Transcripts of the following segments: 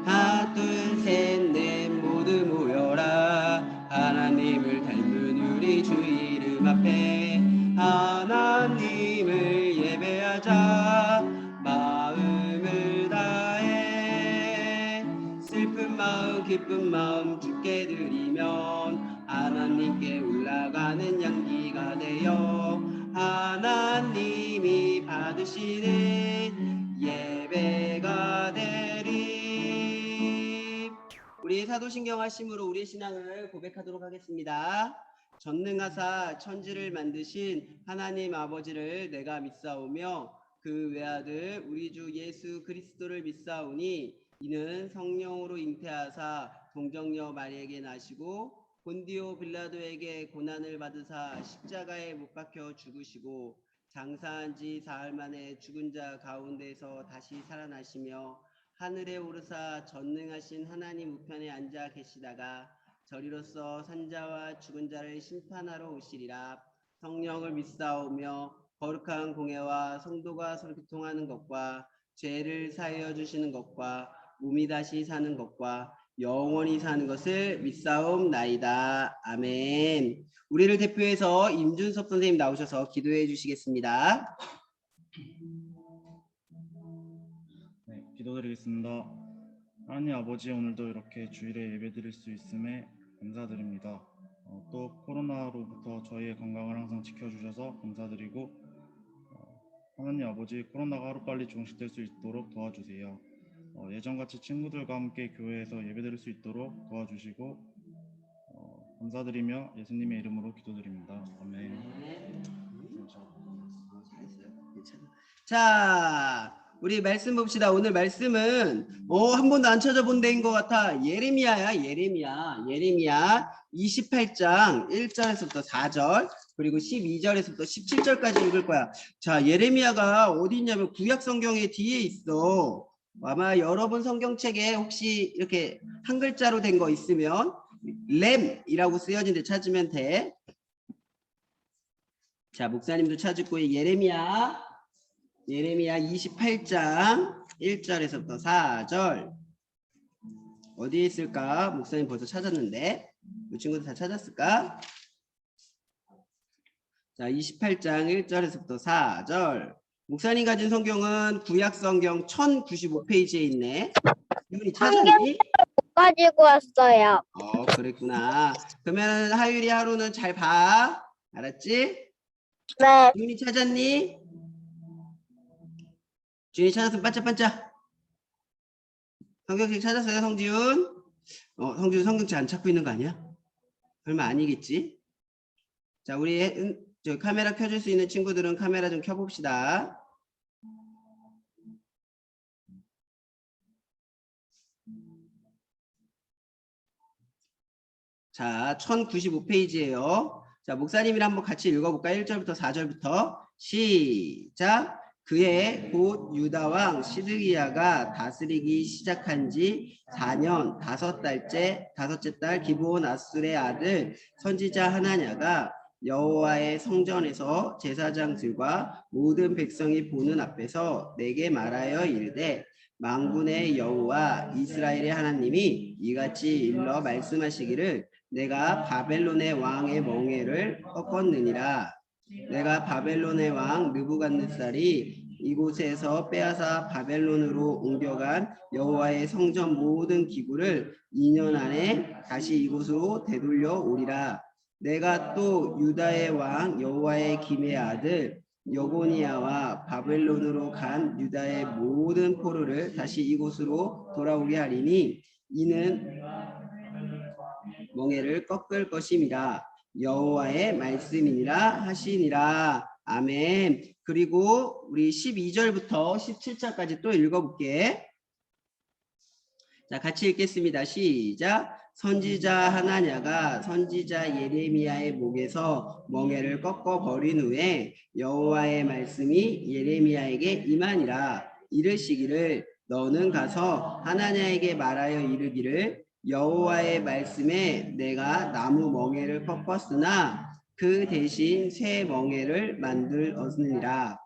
하나 둘 셋 넷 모두 모여라. 하나님을 닮은 우리 주 이름 앞에 하나님을 예배하자. 마음을 다해 슬픈 마음 기쁜 마음 주께 드리면 하나님께 올라가는 향기가 되어 하나님이 받으시는 예배가 되리. 우리 사도신경 하심으로 우리의 신앙을 고백하도록 하겠습니다. 전능하사 천지를 만드신 하나님 아버지를 내가 믿사오며 그 외아들 우리 주 예수 그리스도를 믿사오니 이는 성령으로 잉태하사 동정녀 마리에게 나시고 본디오 빌라도에게 고난을 받으사 십자가에 못 박혀 죽으시고 장사한 지 사흘 만에 죽은 자 가운데서 다시 살아나시며 하늘에 오르사 전능하신 하나님 우편에 앉아 계시다가 저리로서 산자와 죽은 자를 심판하러 오시리라. 성령을 믿사오며 거룩한 공회와 성도가 소통하는 것과 죄를 사하여 주시는 것과 몸이 다시 사는 것과 영원히 사는 것을 믿사옵나이다. 아멘. 우리를 대표해서 임준섭 선생님 나오셔서 기도해 주시겠습니다. 네, 기도드리겠습니다. 하나님 아버지, 오늘도 이렇게 주일에 예배드릴 수 있음에 감사드립니다. 또 코로나로부터 저희의 건강을 항상 지켜주셔서 감사드리고 하나님 아버지, 코로나가 하루빨리 종식될 수 있도록 도와주세요. 예전같이 친구들과 함께 교회에서 예배드릴 수 있도록 도와주시고 감사드리며 예수님의 이름으로 기도드립니다. 아멘. 자, 우리 말씀 봅시다. 오늘 말씀은 한 번도 안 찾아본 데인 것 같아. 예레미야야. 예레미야 28장 1절에서부터 4절 그리고 12절에서부터 17절까지 읽을 거야. 자, 예레미야가 어디 있냐면 구약 성경에 뒤에 있어. 아마 여러분 성경책에 혹시 이렇게 한 글자로 된 거 있으면 램이라고 쓰여진 데 찾으면 돼. 자, 목사님도 찾을 거예요. 예레미야 28장 1절에서부터 4절 어디에 있을까? 목사님 벌써 찾았는데 이 친구들 다 찾았을까? 자, 28장 1절에서부터 4절 목사님 가진 성경은 구약 성경 1095페이지에 있네. 유리 찾았니? 가지고 왔어요. 그랬구나. 그러면 하율이 하루는 잘 봐. 알았지? 네. 유리 찾았니? 준이 찾았으면 반짝반짝. 성경책 찾았어요, 성지훈? 성지훈 성경책 안 찾고 있는 거 아니야? 설마 아니겠지? 자, 우리 저 카메라 켜줄 수 있는 친구들은 카메라 좀 켜봅시다. 자, 1095페이지예요. 자, 목사님이랑 한번 같이 읽어볼까? 1절부터 4절부터 시작. 그의 곧 유다 왕 시드기야가 다스리기 시작한 지 4년 5달째 달 기브온 아술의 아들 선지자 하나냐가 여호와의 성전에서 제사장들과 모든 백성이 보는 앞에서 내게 말하여 이르되 만군의 여호와 이스라엘의 하나님이 이같이 일러 말씀하시기를 내가 바벨론의 왕의 멍에를 꺾었느니라. 내가 바벨론의 왕 느부갓네살이 이곳에서 빼앗아 바벨론으로 옮겨간 여호와의 성전 모든 기구를 2년 안에 다시 이곳으로 되돌려 오리라. 내가 또 유다의 왕 여호와의 김의 아들 여고니아와 바벨론으로 간 유다의 모든 포로를 다시 이곳으로 돌아오게 하리니 이는 멍에를 꺾을 것임이라. 여호와의 말씀이니라 하시니라. 아멘. 그리고 우리 12절부터 17절까지 또 읽어볼게. 자, 같이 읽겠습니다. 시작. 선지자 하나냐가 선지자 예레미야의 목에서 멍에를 꺾어 버린 후에 여호와의 말씀이 예레미야에게 임하니라. 이르시기를 너는 가서 하나냐에게 말하여 이르기를 여호와의 말씀에 내가 나무 멍에를 꺾었으나 그 대신 새 멍에를 만들었느니라.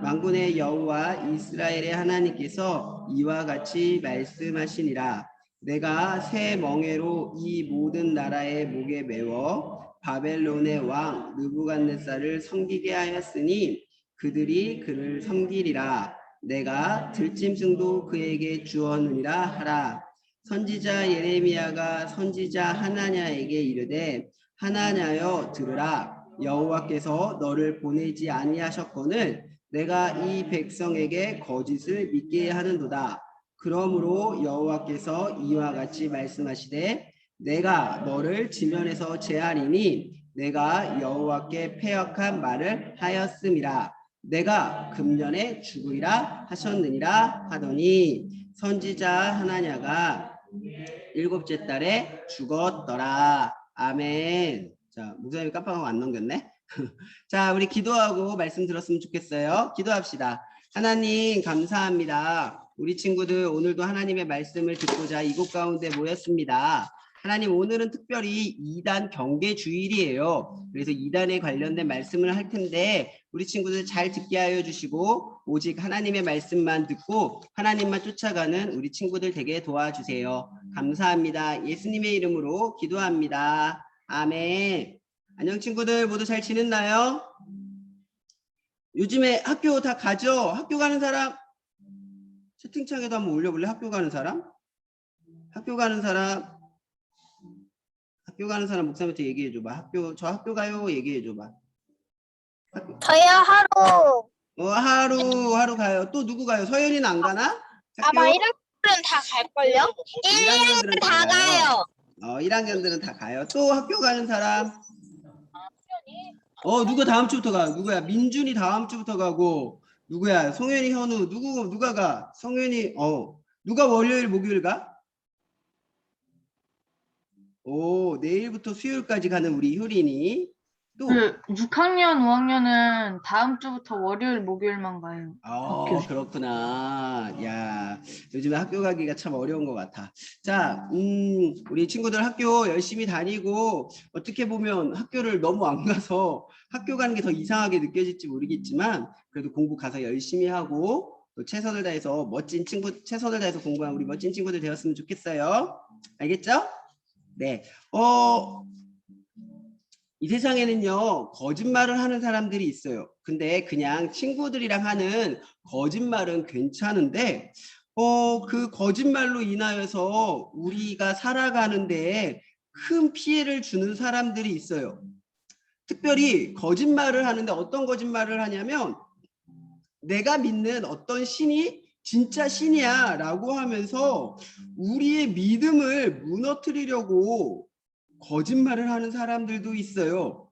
만군의 여호와 이스라엘의 하나님께서 이와 같이 말씀하시니라. 내가 새 멍에로 이 모든 나라의 목에 메워 바벨론의 왕 느부갓네살을 섬기게 하였으니 그들이 그를 섬기리라. 내가 들짐승도 그에게 주었느니라 하라. 선지자 예레미야가 선지자 하나냐에게 이르되 하나냐여 들으라. 여호와께서 너를 보내지 아니하셨거늘 내가 이 백성에게 거짓을 믿게 하는도다. 그러므로 여호와께서 이와 같이 말씀하시되 내가 너를 지면에서 제하리니 내가 여호와께 패역한 말을 하였음이라. 내가 금년에 죽으리라 하셨느니라 하더니 선지자 하나냐가 7째 달에 죽었더라. 아멘. 자, 목사님이 깜빡하고 안 넘겼네. 자, 우리 기도하고 말씀 들었으면 좋겠어요. 기도합시다. 하나님 감사합니다. 우리 친구들 오늘도 하나님의 말씀을 듣고자 이곳 가운데 모였습니다. 하나님 오늘은 특별히 2단 경계 주일이에요. 그래서 2단에 관련된 말씀을 할 텐데 우리 친구들 잘 듣게 하여 주시고 오직 하나님의 말씀만 듣고 하나님만 쫓아가는 우리 친구들 되게 도와주세요. 감사합니다. 예수님의 이름으로 기도합니다. 아멘. 안녕 친구들 모두 잘 지냈나요? 요즘에 학교 다 가죠? 학교 가는 사람 채팅창에도 한번 올려볼래? 학교 가는 사람? 학교 가는 사람? 학교 가는 사람 목사님한테 얘기해줘봐. 저 학교 가요 얘기해줘봐. 저요 하루. 하루 가요. 또 누구 가요? 서연이는 안 가나? 아마 1학년들은 다 갈걸요? 1학년들은 다 가요. 1학년들은 다 가요. 또 학교 가는 사람? 누가 다음 주부터 가? 누구야? 민준이 다음 주부터 가고 누구야? 송현이, 현우 누가 가? 성현이 누가 월요일 목요일 가? 내일부터 수요일까지 가는 우리 효린이. 또 6학년, 5학년은 다음 주부터 월요일, 목요일만 가요. 학교. 그렇구나. 야, 요즘에 학교 가기가 참 어려운 것 같아. 자, 우리 친구들 학교 열심히 다니고 어떻게 보면 학교를 너무 안 가서 학교 가는 게 더 이상하게 느껴질지 모르겠지만 그래도 공부 가서 열심히 하고 또 최선을 다해서 최선을 다해서 공부한 우리 멋진 친구들 되었으면 좋겠어요. 알겠죠? 네. 이 세상에는요 거짓말을 하는 사람들이 있어요. 근데 그냥 친구들이랑 하는 거짓말은 괜찮은데 그 거짓말로 인하여서 우리가 살아가는데 큰 피해를 주는 사람들이 있어요. 특별히 거짓말을 하는데 어떤 거짓말을 하냐면 내가 믿는 어떤 신이 진짜 신이야 라고 하면서 우리의 믿음을 무너뜨리려고 거짓말을 하는 사람들도 있어요.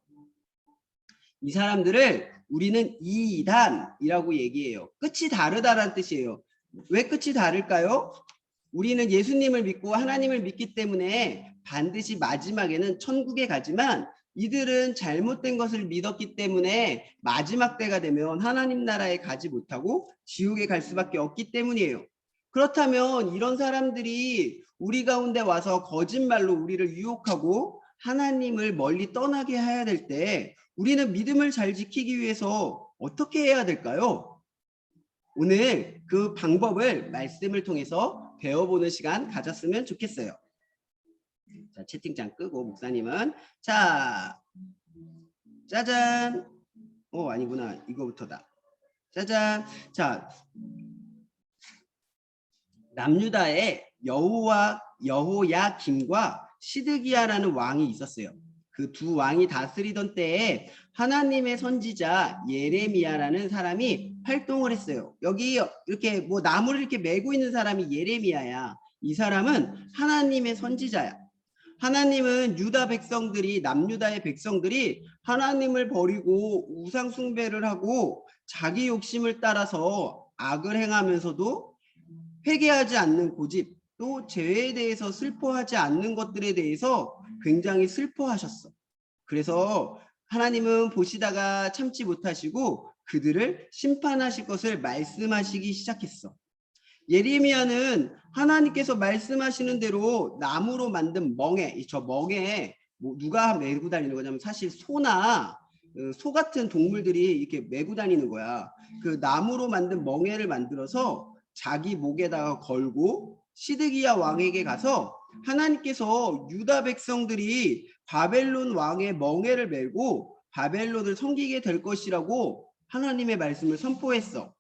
이 사람들을 우리는 이단이라고 얘기해요. 끝이 다르다라는 뜻이에요. 왜 끝이 다를까요? 우리는 예수님을 믿고 하나님을 믿기 때문에 반드시 마지막에는 천국에 가지만 이들은 잘못된 것을 믿었기 때문에 마지막 때가 되면 하나님 나라에 가지 못하고 지옥에 갈 수밖에 없기 때문이에요. 그렇다면 이런 사람들이 우리 가운데 와서 거짓말로 우리를 유혹하고 하나님을 멀리 떠나게 해야 될 때 우리는 믿음을 잘 지키기 위해서 어떻게 해야 될까요? 오늘 그 방법을 말씀을 통해서 배워보는 시간 가졌으면 좋겠어요. 자, 채팅창 끄고 목사님은 자, 짜잔. 아니구나. 이거부터다. 짜잔. 자, 남유다에 여호야김과 시드기야라는 왕이 있었어요. 그 두 왕이 다스리던 때에 하나님의 선지자 예레미야라는 사람이 활동을 했어요. 여기 이렇게 뭐 나무를 이렇게 메고 있는 사람이 예레미야야. 이 사람은 하나님의 선지자야. 하나님은 유다 백성들이 남유다의 백성들이 하나님을 버리고 우상 숭배를 하고 자기 욕심을 따라서 악을 행하면서도 회개하지 않는 고집, 또 죄에 대해서 슬퍼하지 않는 것들에 대해서 굉장히 슬퍼하셨어. 그래서 하나님은 보시다가 참지 못하시고 그들을 심판하실 것을 말씀하시기 시작했어. 예레미야는 하나님께서 말씀하시는 대로 나무로 만든 멍에, 저 멍에 뭐 누가 메고 다니는 거냐면 사실 소나 소 같은 동물들이 이렇게 메고 다니는 거야. 그 나무로 만든 멍에를 만들어서 자기 목에다가 걸고 시드기야 왕에게 가서 하나님께서 유다 백성들이 바벨론 왕의 멍에를 메고 바벨론을 섬기게 될 것이라고 하나님의 말씀을 선포했어.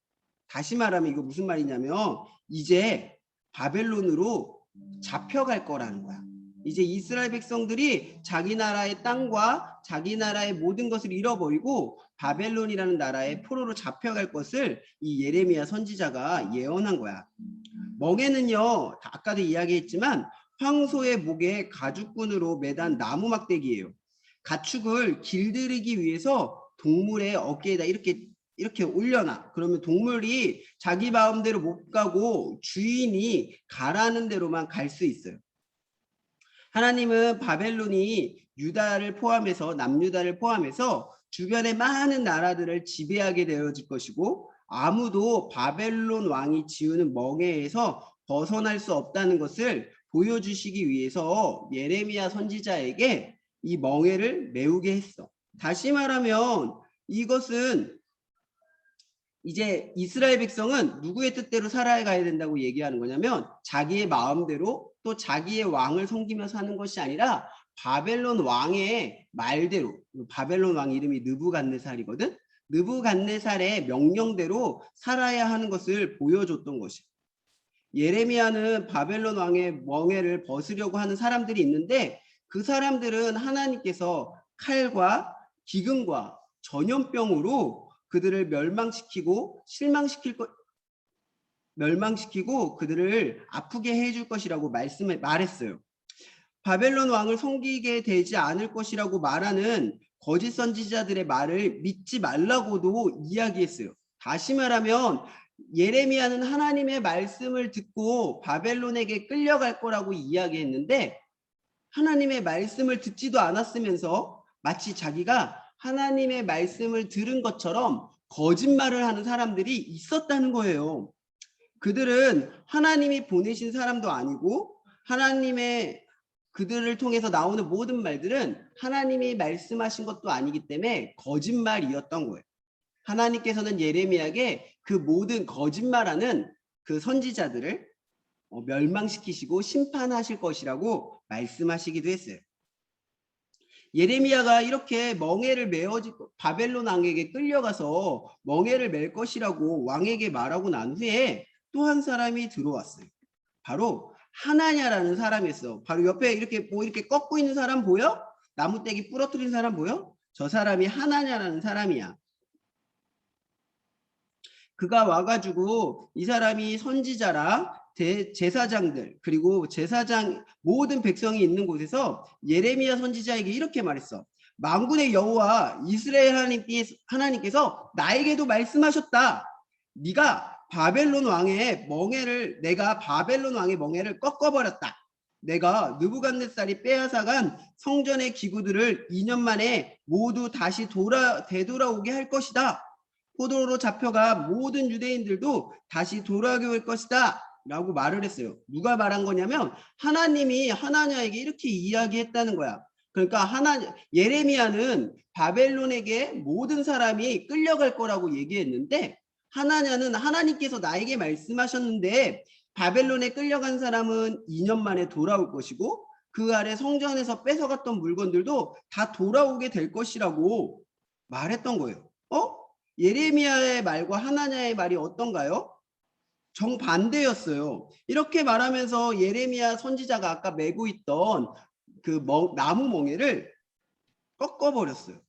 다시 말하면 이거 무슨 말이냐면 이제 바벨론으로 잡혀갈 거라는 거야. 이제 이스라엘 백성들이 자기 나라의 땅과 자기 나라의 모든 것을 잃어버리고 바벨론이라는 나라의 포로로 잡혀갈 것을 이 예레미야 선지자가 예언한 거야. 멍에는요, 아까도 이야기했지만 황소의 목에 가죽끈으로 매단 나무 막대기예요. 가축을 길들이기 위해서 동물의 어깨에다 이렇게 올려놔. 그러면 동물이 자기 마음대로 못 가고 주인이 가라는 대로만 갈 수 있어요. 하나님은 바벨론이 유다를 포함해서 남유다를 포함해서 주변의 많은 나라들을 지배하게 되어질 것이고 아무도 바벨론 왕이 지우는 멍에에서 벗어날 수 없다는 것을 보여주시기 위해서 예레미야 선지자에게 이 멍에를 메우게 했어. 다시 말하면 이것은 이제 이스라엘 백성은 누구의 뜻대로 살아가야 된다고 얘기하는 거냐면 자기의 마음대로 또 자기의 왕을 섬기며 사는 것이 아니라 바벨론 왕의 말대로, 바벨론 왕 이름이 느부갓네살이거든. 느부갓네살의 명령대로 살아야 하는 것을 보여줬던 것이야. 예레미야는 바벨론 왕의 멍에를 벗으려고 하는 사람들이 있는데 그 사람들은 하나님께서 칼과 기근과 전염병으로 그들을 멸망시키고 멸망시키고 그들을 아프게 해줄 것이라고 말했어요. 바벨론 왕을 섬기게 되지 않을 것이라고 말하는 거짓 선지자들의 말을 믿지 말라고도 이야기했어요. 다시 말하면 예레미야는 하나님의 말씀을 듣고 바벨론에게 끌려갈 거라고 이야기했는데 하나님의 말씀을 듣지도 않았으면서 마치 자기가 하나님의 말씀을 들은 것처럼 거짓말을 하는 사람들이 있었다는 거예요. 그들은 하나님이 보내신 사람도 아니고 하나님의 그들을 통해서 나오는 모든 말들은 하나님이 말씀하신 것도 아니기 때문에 거짓말이었던 거예요. 하나님께서는 예레미야에게 그 모든 거짓말하는 그 선지자들을 멸망시키시고 심판하실 것이라고 말씀하시기도 했어요. 예레미야가 이렇게 멍에를 메어지고 바벨론 왕에게 끌려가서 멍에를 맬 것이라고 왕에게 말하고 난 후에 또 한 사람이 들어왔어요. 바로 하나냐라는 사람이었어. 바로 옆에 이렇게 이렇게 꺾고 있는 사람 보여? 나무떼기 부러뜨린 사람 보여? 저 사람이 하나냐라는 사람이야. 그가 와가지고 이 사람이 선지자랑 제사장들 그리고 제사장 모든 백성이 있는 곳에서 예레미야 선지자에게 이렇게 말했어. 만군의 여호와 이스라엘 하나님께서 나에게도 말씀하셨다. 네가 바벨론 왕의 멍에를 내가 바벨론 왕의 멍에를 꺾어버렸다. 내가 느부갓네살이 빼앗아간 성전의 기구들을 2년 만에 모두 다시 되돌아오게 할 것이다. 포도로 잡혀가 모든 유대인들도 다시 돌아오게 할 것이다 라고 말을 했어요. 누가 말한 거냐면 하나님이 하나냐에게 이렇게 이야기했다는 거야. 그러니까 예레미야는 바벨론에게 모든 사람이 끌려갈 거라고 얘기했는데 하나냐는 하나님께서 나에게 말씀하셨는데 바벨론에 끌려간 사람은 2년 만에 돌아올 것이고 그 아래 성전에서 뺏어갔던 물건들도 다 돌아오게 될 것이라고 말했던 거예요. 예레미야의 말과 하나냐의 말이 어떤가요? 정반대였어요. 이렇게 말하면서 예레미야 선지자가 아까 메고 있던 그 나무 멍에를 꺾어버렸어요.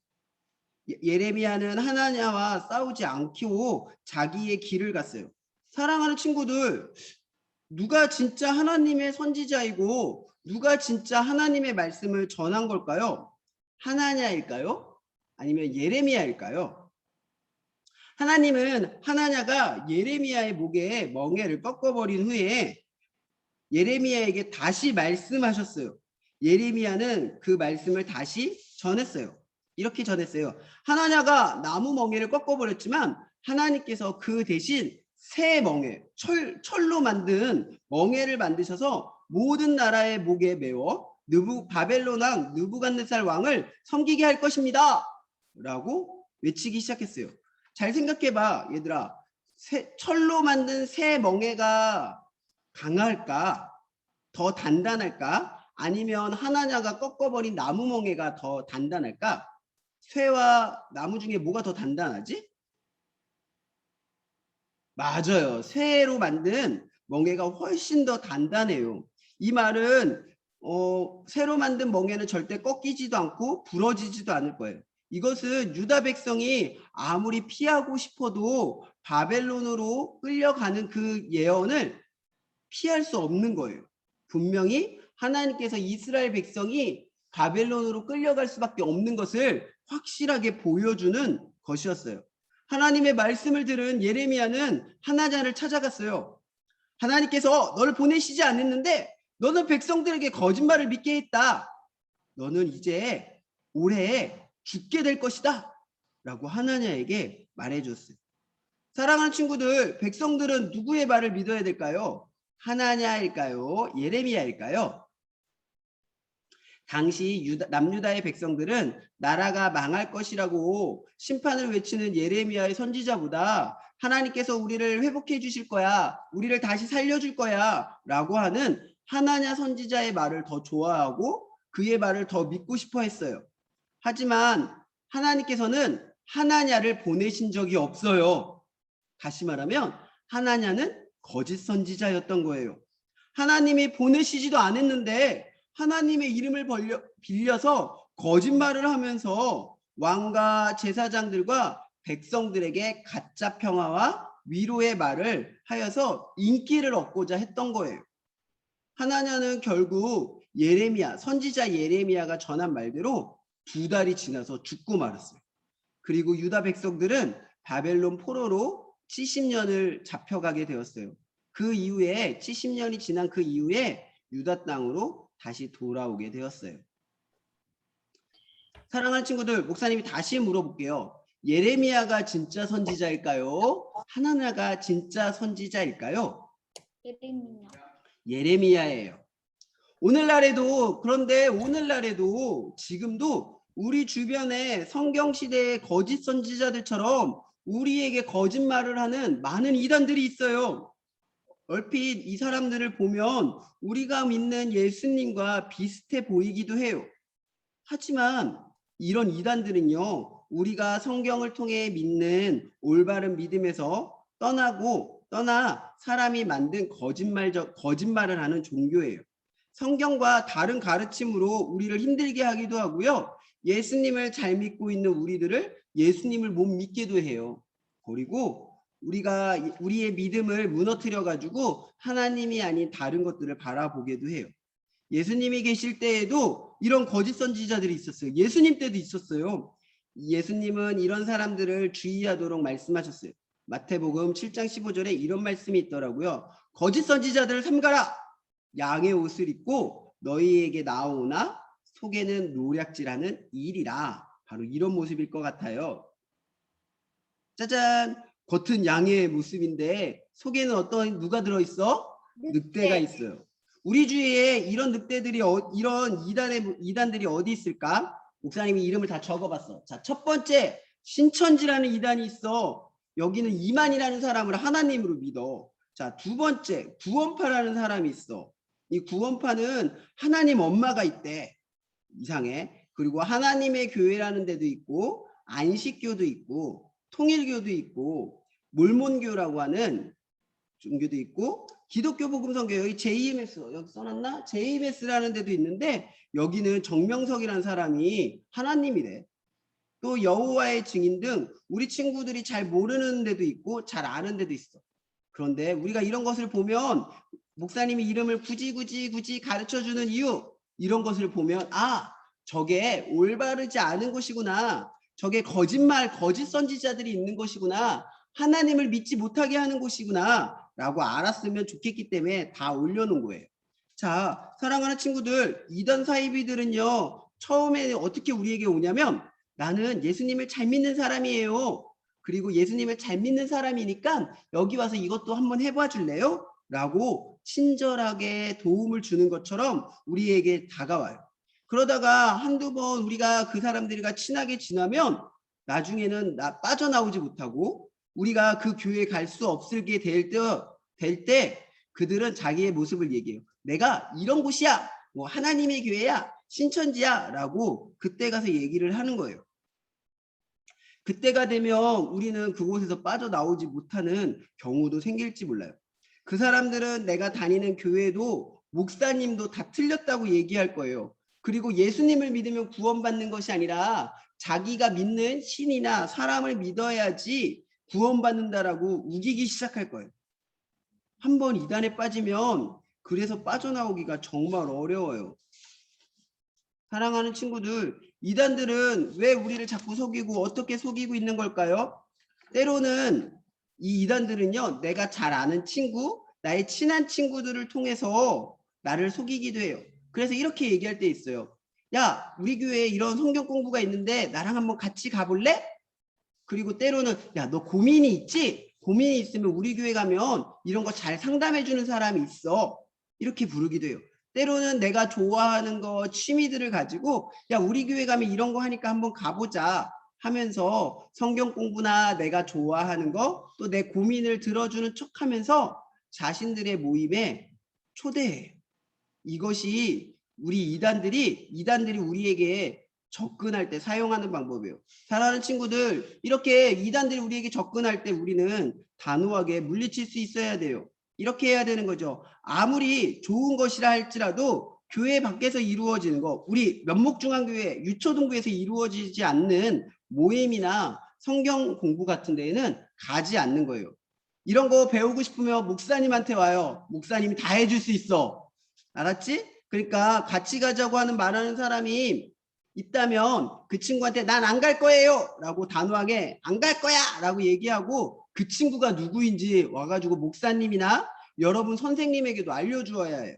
예레미야는 하나냐와 싸우지 않고 자기의 길을 갔어요. 사랑하는 친구들, 누가 진짜 하나님의 선지자이고 누가 진짜 하나님의 말씀을 전한 걸까요? 하나냐일까요? 아니면 예레미야일까요? 하나님은 하나냐가 예레미야의 목에 멍에를 꺾어버린 후에 예레미야에게 다시 말씀하셨어요. 예레미야는 그 말씀을 다시 전했어요. 이렇게 전했어요. 하나냐가 나무 멍에를 꺾어버렸지만 하나님께서 그 대신 새 멍에, 철로 만든 멍에를 만드셔서 모든 나라의 목에 메워 바벨론 왕 느부갓네살 왕을 섬기게 할 것입니다 라고 외치기 시작했어요. 잘 생각해봐, 얘들아. 철로 만든 새 멍에가 강할까? 더 단단할까? 아니면 하나냐가 꺾어버린 나무 멍에가 더 단단할까? 쇠와 나무 중에 뭐가 더 단단하지? 맞아요. 쇠로 만든 멍에가 훨씬 더 단단해요. 이 말은 새로 만든 멍에는 절대 꺾이지도 않고 부러지지도 않을 거예요. 이것은 유다 백성이 아무리 피하고 싶어도 바벨론으로 끌려가는 그 예언을 피할 수 없는 거예요. 분명히 하나님께서 이스라엘 백성이 바벨론으로 끌려갈 수밖에 없는 것을 확실하게 보여주는 것이었어요. 하나님의 말씀을 들은 예레미야는 하나냐를 찾아갔어요. 하나님께서 너를 보내시지 않았는데 너는 백성들에게 거짓말을 믿게 했다. 너는 이제 올해 죽게 될 것이다. 라고 하나냐에게 말해줬어요. 사랑하는 친구들, 백성들은 누구의 말을 믿어야 될까요? 하나냐일까요? 예레미야일까요? 당시 남유다의 백성들은 나라가 망할 것이라고 심판을 외치는 예레미야의 선지자보다 하나님께서 우리를 회복해 주실 거야, 우리를 다시 살려줄 거야 라고 하는 하나냐 선지자의 말을 더 좋아하고 그의 말을 더 믿고 싶어 했어요. 하지만 하나님께서는 하나냐를 보내신 적이 없어요. 다시 말하면 하나냐는 거짓 선지자였던 거예요. 하나님이 보내시지도 않았는데 하나님의 이름을 빌려서 거짓말을 하면서 왕과 제사장들과 백성들에게 가짜 평화와 위로의 말을 하여서 인기를 얻고자 했던 거예요. 하나냐는 결국 선지자 예레미야가 전한 말대로 2달이 지나서 죽고 말았어요. 그리고 유다 백성들은 바벨론 포로로 70년을 잡혀가게 되었어요. 그 이후에 70년이 지난 그 이후에 유다 땅으로 다시 돌아오게 되었어요. 사랑하는 친구들, 목사님이 다시 물어볼게요. 예레미야가 진짜 선지자일까요? 하나냐가 진짜 선지자일까요? 예레미야예요. 그런데 오늘날에도 지금도 우리 주변에 성경시대의 거짓 선지자들처럼 우리에게 거짓말을 하는 많은 이단들이 있어요. 얼핏 이 사람들을 보면 우리가 믿는 예수님과 비슷해 보이기도 해요. 하지만 이런 이단들은요, 우리가 성경을 통해 믿는 올바른 믿음에서 떠나 사람이 만든 거짓말을 하는 종교예요. 성경과 다른 가르침으로 우리를 힘들게 하기도 하고요. 예수님을 잘 믿고 있는 우리들을 예수님을 못 믿게도 해요. 그리고 우리의 믿음을 무너뜨려 가지고 하나님이 아닌 다른 것들을 바라보게도 해요. 예수님이 계실 때에도 이런 거짓 선지자들이 있었어요. 예수님 때도 있었어요. 예수님은 이런 사람들을 주의하도록 말씀하셨어요. 마태복음 7장 15절에 이런 말씀이 있더라고요. 거짓 선지자들을 삼가라. 양의 옷을 입고 너희에게 나오나 속에는 노략질하는 일이라. 바로 이런 모습일 것 같아요. 짜잔! 겉은 양의 모습인데 속에는 누가 들어있어? 늑대가 있어요. 우리 주위에 이런 늑대들이 이런 이단들이 어디 있을까? 목사님이 이름을 다 적어봤어. 자, 첫 번째 신천지라는 이단이 있어. 여기는 이만이라는 사람을 하나님으로 믿어. 자, 두 번째 구원파라는 사람이 있어. 이 구원파는 하나님 엄마가 있대. 이상해. 그리고 하나님의 교회라는 데도 있고 안식교도 있고 통일교도 있고 몰몬교라고 하는 종교도 있고 기독교 복음성교 여기 JMS 여기 써놨나? JMS라는 데도 있는데 여기는 정명석이라는 사람이 하나님이래. 또 여호와의 증인 등 우리 친구들이 잘 모르는 데도 있고 잘 아는 데도 있어. 그런데 우리가 이런 것을 보면 목사님이 이름을 굳이 가르쳐주는 이유 이런 것을 보면 저게 올바르지 않은 곳이구나. 저게 거짓 선지자들이 있는 것이구나. 하나님을 믿지 못하게 하는 곳이구나 라고 알았으면 좋겠기 때문에 다 올려놓은 거예요. 자, 사랑하는 친구들, 이단 사이비들은요 처음에 어떻게 우리에게 오냐면 나는 예수님을 잘 믿는 사람이에요. 그리고 예수님을 잘 믿는 사람이니까 여기 와서 이것도 한번 해봐 줄래요? 라고 친절하게 도움을 주는 것처럼 우리에게 다가와요. 그러다가 한두 번 우리가 그 사람들과 친하게 지나면 나중에는 빠져나오지 못하고 우리가 그 교회에 갈 수 없게 될 때 그들은 자기의 모습을 얘기해요. 내가 이런 곳이야. 뭐 하나님의 교회야. 신천지야. 라고 그때 가서 얘기를 하는 거예요. 그때가 되면 우리는 그곳에서 빠져나오지 못하는 경우도 생길지 몰라요. 그 사람들은 내가 다니는 교회도 목사님도 다 틀렸다고 얘기할 거예요. 그리고 예수님을 믿으면 구원받는 것이 아니라 자기가 믿는 신이나 사람을 믿어야지 구원받는다라고 우기기 시작할 거예요. 한번 이단에 빠지면 그래서 빠져나오기가 정말 어려워요. 사랑하는 친구들, 이단들은 왜 우리를 자꾸 속이고 어떻게 속이고 있는 걸까요? 때로는 이 이단들은요, 내가 잘 아는 친구, 나의 친한 친구들을 통해서 나를 속이기도 해요. 그래서 이렇게 얘기할 때 있어요. 야, 우리 교회에 이런 성경 공부가 있는데 나랑 한번 같이 가볼래? 그리고 때로는 야, 너 고민이 있지? 고민이 있으면 우리 교회 가면 이런 거 잘 상담해 주는 사람이 있어. 이렇게 부르기도 해요. 때로는 내가 좋아하는 거 취미들을 가지고 야, 우리 교회 가면 이런 거 하니까 한번 가보자 하면서 성경 공부나 내가 좋아하는 거 또 내 고민을 들어주는 척하면서 자신들의 모임에 초대해요. 이것이 우리 이단들이 우리에게 접근할 때 사용하는 방법이에요. 사랑하는 친구들, 이렇게 이단들이 우리에게 접근할 때 우리는 단호하게 물리칠 수 있어야 돼요. 이렇게 해야 되는 거죠. 아무리 좋은 것이라 할지라도 교회 밖에서 이루어지는 거, 우리 면목중앙교회, 유초동교에서 이루어지지 않는 모임이나 성경 공부 같은 데에는 가지 않는 거예요. 이런 거 배우고 싶으면 목사님한테 와요. 목사님이 다 해줄 수 있어. 알았지? 그러니까 같이 가자고 하는 말하는 사람이 있다면 그 친구한테 난 안 갈 거예요 라고 단호하게 안 갈 거야 라고 얘기하고 그 친구가 누구인지 와가지고 목사님이나 여러분 선생님에게도 알려주어야 해요.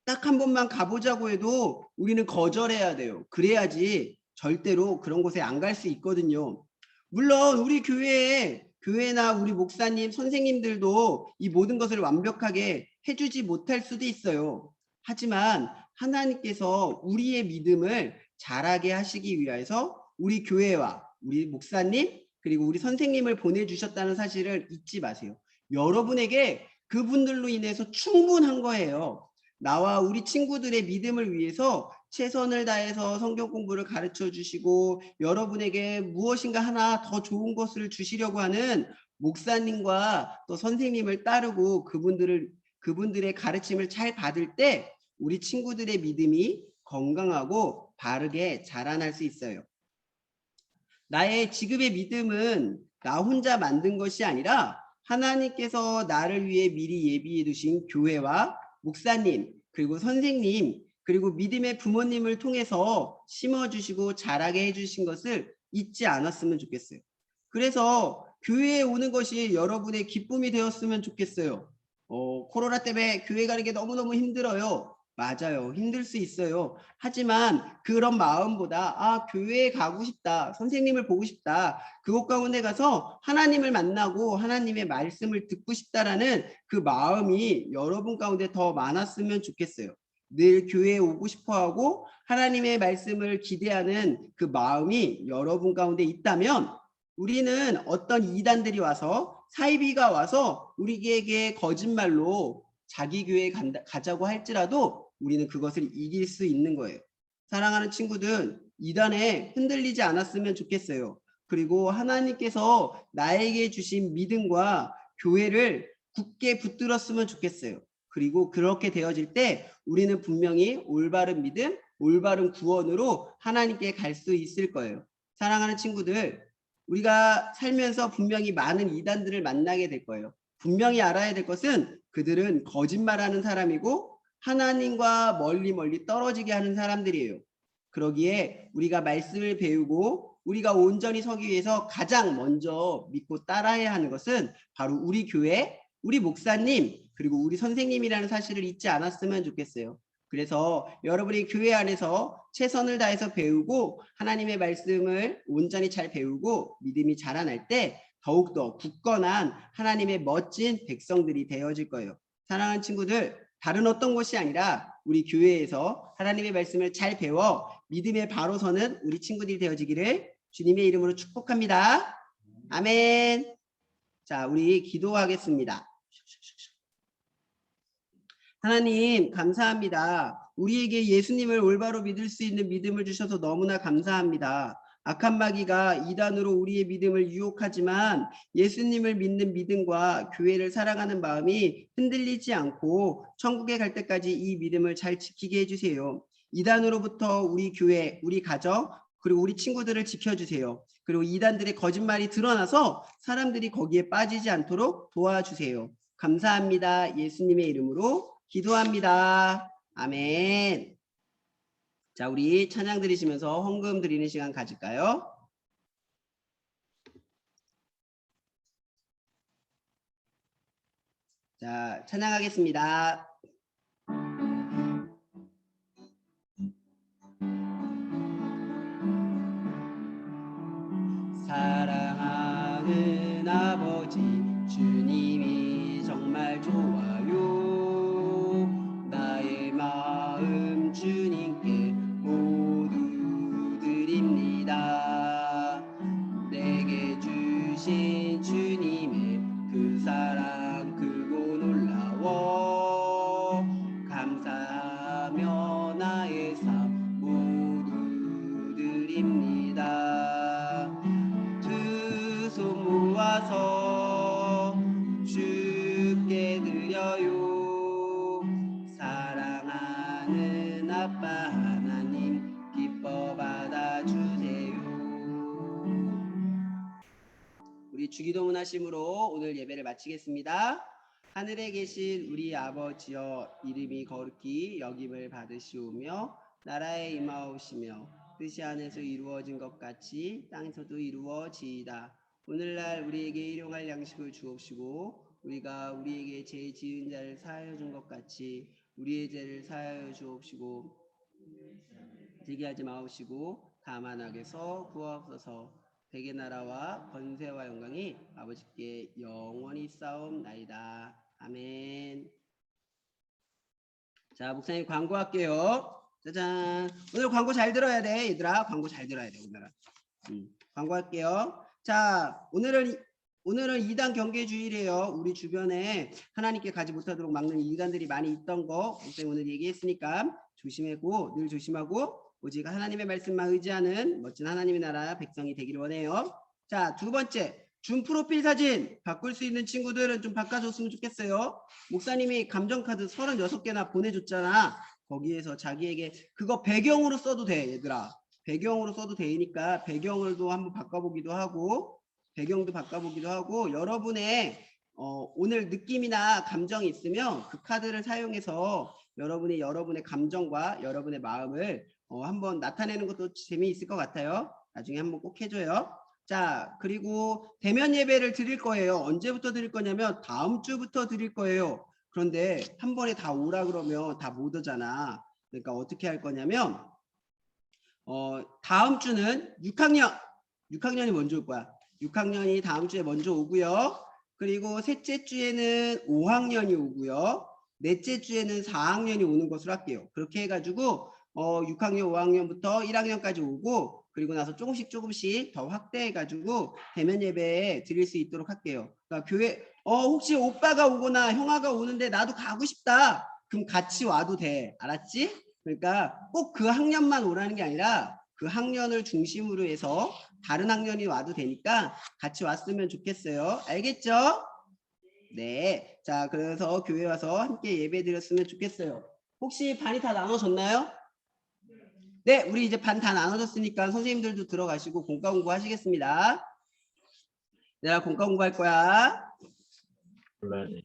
딱 한 번만 가보자고 해도 우리는 거절해야 돼요. 그래야지 절대로 그런 곳에 안 갈 수 있거든요. 물론 우리 교회나 우리 목사님 선생님들도 이 모든 것을 완벽하게 해주지 못할 수도 있어요. 하지만 하나님께서 우리의 믿음을 자라게 하시기 위해서 우리 교회와 우리 목사님 그리고 우리 선생님을 보내주셨다는 사실을 잊지 마세요. 여러분에게 그분들로 인해서 충분한 거예요. 나와 우리 친구들의 믿음을 위해서 최선을 다해서 성경 공부를 가르쳐 주시고 여러분에게 무엇인가 하나 더 좋은 것을 주시려고 하는 목사님과 또 선생님을 따르고 그분들의 가르침을 잘 받을 때 우리 친구들의 믿음이 건강하고 바르게 자라날 수 있어요. 나의 지금의 믿음은 나 혼자 만든 것이 아니라 하나님께서 나를 위해 미리 예비해 두신 교회와 목사님 그리고 선생님 그리고 믿음의 부모님을 통해서 심어주시고 자라게 해주신 것을 잊지 않았으면 좋겠어요. 그래서 교회에 오는 것이 여러분의 기쁨이 되었으면 좋겠어요. 코로나 때문에 교회 가는 게 너무너무 힘들어요. 맞아요. 힘들 수 있어요. 하지만 그런 마음보다 교회에 가고 싶다. 선생님을 보고 싶다. 그곳 가운데 가서 하나님을 만나고 하나님의 말씀을 듣고 싶다라는 그 마음이 여러분 가운데 더 많았으면 좋겠어요. 늘 교회에 오고 싶어하고 하나님의 말씀을 기대하는 그 마음이 여러분 가운데 있다면 우리는 어떤 이단들이 와서 사이비가 와서 우리에게 거짓말로 자기 교회에 가자고 할지라도 우리는 그것을 이길 수 있는 거예요. 사랑하는 친구들, 이단에 흔들리지 않았으면 좋겠어요. 그리고 하나님께서 나에게 주신 믿음과 교회를 굳게 붙들었으면 좋겠어요. 그리고 그렇게 되어질 때 우리는 분명히 올바른 믿음, 올바른 구원으로 하나님께 갈 수 있을 거예요. 사랑하는 친구들, 우리가 살면서 분명히 많은 이단들을 만나게 될 거예요. 분명히 알아야 될 것은 그들은 거짓말하는 사람이고 하나님과 멀리 떨어지게 하는 사람들이에요. 그러기에 우리가 말씀을 배우고 우리가 온전히 서기 위해서 가장 먼저 믿고 따라야 하는 것은 바로 우리 교회, 우리 목사님, 그리고 우리 선생님이라는 사실을 잊지 않았으면 좋겠어요. 그래서 여러분이 교회 안에서 최선을 다해서 배우고 하나님의 말씀을 온전히 잘 배우고 믿음이 자라날 때 더욱더 굳건한 하나님의 멋진 백성들이 되어질 거예요. 사랑하는 친구들, 다른 어떤 곳이 아니라 우리 교회에서 하나님의 말씀을 잘 배워 믿음에 바로 서는 우리 친구들이 되어지기를 주님의 이름으로 축복합니다. 아멘. 자, 우리 기도하겠습니다. 하나님 감사합니다. 우리에게 예수님을 올바로 믿을 수 있는 믿음을 주셔서 너무나 감사합니다. 악한 마귀가 이단으로 우리의 믿음을 유혹하지만 예수님을 믿는 믿음과 교회를 사랑하는 마음이 흔들리지 않고 천국에 갈 때까지 이 믿음을 잘 지키게 해주세요. 이단으로부터 우리 교회, 우리 가정, 그리고 우리 친구들을 지켜주세요. 그리고 이단들의 거짓말이 드러나서 사람들이 거기에 빠지지 않도록 도와주세요. 감사합니다. 예수님의 이름으로 기도합니다. 아멘. 자, 우리 찬양 드리시면서 헌금 드리는 시간 가질까요? 자, 찬양하겠습니다. 사랑하는 아버지 주님이 정말 좋아요. 나의 마음 주님께 모두 드립니다. 내게 주신 주님의 그 사랑 크고 놀라워 감사하며 나의 삶 모두 드립니다. 두 손 모아서 주께 드려요. 사랑하는 아빠 하나님 기뻐 받아주세요. 우리 주기도문 하심으로 오늘 예배를 마치겠습니다. 하늘에 계신 우리 아버지여 이름이 거룩히 여김을 받으시오며 나라에 임하오시며 뜻이 하늘에서 이루어진 것 같이 땅에서도 이루어지이다. 오늘날 우리에게 일용할 양식을 주옵시고 우리가 우리에게 죄 지은 자를 사하여 준 것 같이 우리의 죄를 사하여 주옵시고 지게 하지 마옵시고 다만 악에서 구하옵소서. 대개 나라와 권세와 영광이 아버지께 영원히 싸움나이다. 아멘. 자, 목사님 광고할게요. 짜잔. 오늘 광고 잘 들어야 돼, 얘들아. 광고 잘 들어야 돼, 오늘은. 광고할게요. 자, 오늘은 이단 경계주일이에요. 우리 주변에 하나님께 가지 못하도록 막는 이단들이 많이 있던 거 목사님 오늘 얘기했으니까 조심하고 늘 조심하고 오직 하나님의 말씀만 의지하는 멋진 하나님의 나라 백성이 되기를 원해요. 자, 두 번째. 준 프로필 사진 바꿀 수 있는 친구들은 좀 바꿔줬으면 좋겠어요. 목사님이 감정카드 36개나 보내줬잖아. 거기에서 자기에게 그거 배경으로 써도 돼, 얘들아. 배경으로 써도 되니까 배경을도 한번 바꿔보기도 하고 배경도 바꿔보기도 하고 여러분의 오늘 느낌이나 감정이 있으면 그 카드를 사용해서 여러분의 감정과 여러분의 마음을 한번 나타내는 것도 재미있을 것 같아요. 나중에 한번 꼭 해줘요. 자, 그리고 대면 예배를 드릴 거예요. 언제부터 드릴 거냐면 다음 주부터 드릴 거예요. 그런데 한 번에 다 오라 그러면 다 못 오잖아. 그러니까 어떻게 할 거냐면 다음 주는 6학년이 먼저 올 거야. 6학년이 다음 주에 먼저 오고요. 그리고 셋째 주에는 5학년이 오고요. 넷째 주에는 4학년이 오는 것으로 할게요. 그렇게 해가지고 6학년, 5학년부터 1학년까지 오고 그리고 나서 조금씩 더 확대해가지고 대면 예배에 드릴 수 있도록 할게요. 그러니까 교회 혹시 오빠가 오거나 형아가 오는데 나도 가고 싶다. 그럼 같이 와도 돼. 알았지? 그러니까 꼭 그 학년만 오라는 게 아니라 그 학년을 중심으로 해서 다른 학년이 와도 되니까 같이 왔으면 좋겠어요. 알겠죠? 네. 자, 그래서 교회 와서 함께 예배 드렸으면 좋겠어요. 혹시 반이 다 나눠졌나요? 네, 우리 이제 반 다 나눠졌으니까 선생님들도 들어가시고 공과 공부 하시겠습니다. 내가 공과 공부 할 거야. 네.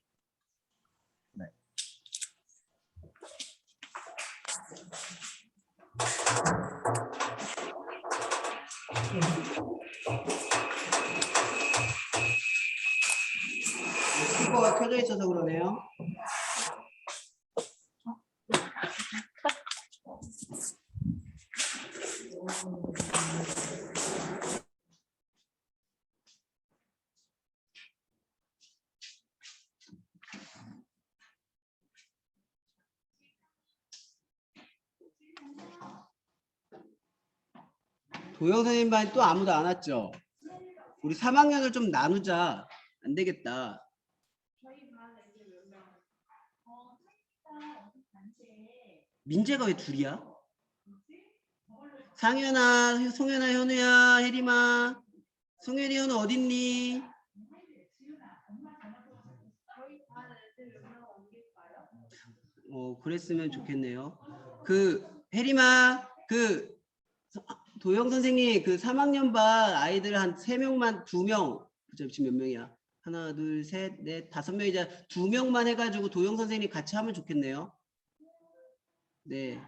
스피커가 켜져 있어서 그러네요. 도영 선생님 반 또 아무도 안 왔죠? 우리 3학년을 좀 나누자. 안 되겠다. 민재가 왜 둘이야? 상현아, 송현아, 현우야, 혜림아. 송현이, 현우 어딨니? 그랬으면 좋겠네요. 혜림아, 도영 선생님, 3학년 반 아이들 한 3명만, 2명, 지금 몇 명이야? 하나, 둘, 셋, 넷, 5명이자 2명만 해가지고 도영 선생님 같이 하면 좋겠네요. 네.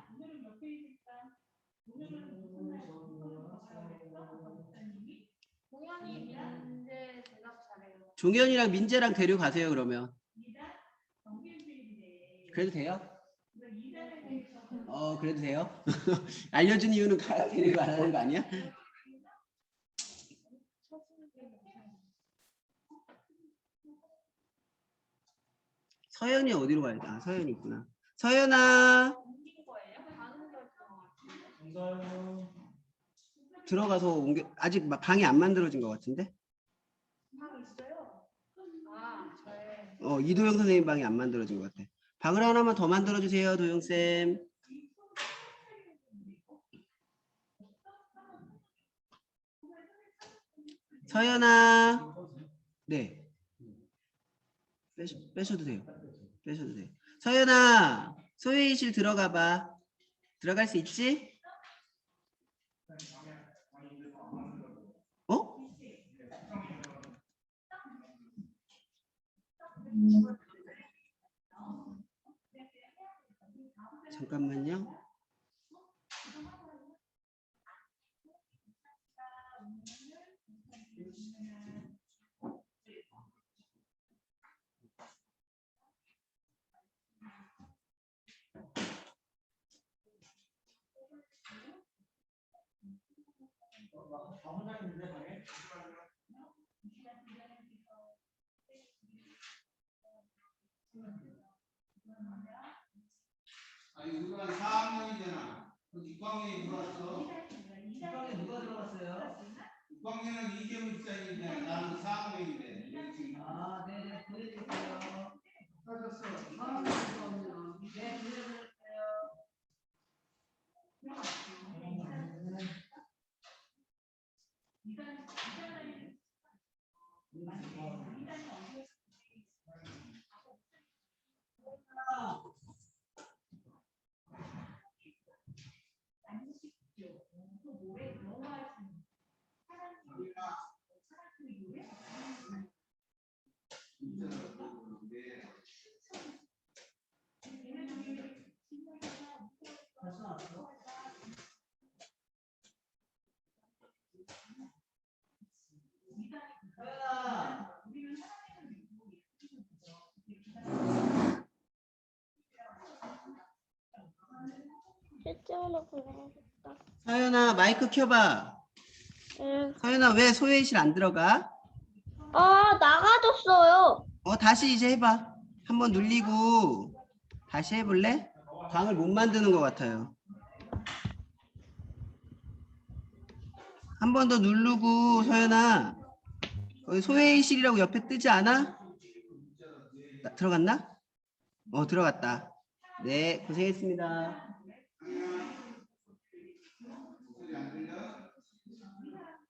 종현이랑 민재랑 데려가세요, 그러면. 그래도 돼요? 그래도 돼요? 알려준 이유는 데리고 안 하는 거 아니야? 서연이 어디로 가야 돼? 서연이 있구나. 서연아. 들어가서 아직 방이 안 만들어진 것 같은데? 이도영 선생님 방이 안 만들어진 것 같아. 방을 하나만 더 만들어주세요, 도영쌤. 서연아. 네. 빼셔도 돼요. 빼셔도 돼요. 서연아, 소회의실 들어가 봐. 들어갈 수 있지? 어? 잠깐만요. 아니 우리가 4학년이잖아. 6학년이 들어왔어. 6학년 누가 들어갔어요? 6학년은 이재문 집사님인데 나는 4학년인데. 아, 네네 보내드릴게요. 찾았어. 4학년 들어왔네요. 네, 보내드릴게요. 실제로 보내야겠다. 서연아 마이크 켜봐. 응. 서연아 왜 소회의실 안 들어가? 나가줬어요. 다시 이제 해봐. 한번 눌리고 다시 해볼래? 방을 못 만드는 것 같아요. 한 번 더 누르고 서연아 거기 소회의실이라고 옆에 뜨지 않아? 들어갔나? 들어갔다. 네 고생했습니다.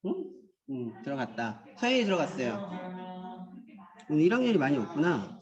응? 응 들어갔다. 서연이 들어갔어요. 오늘 1학년이 많이 없구나.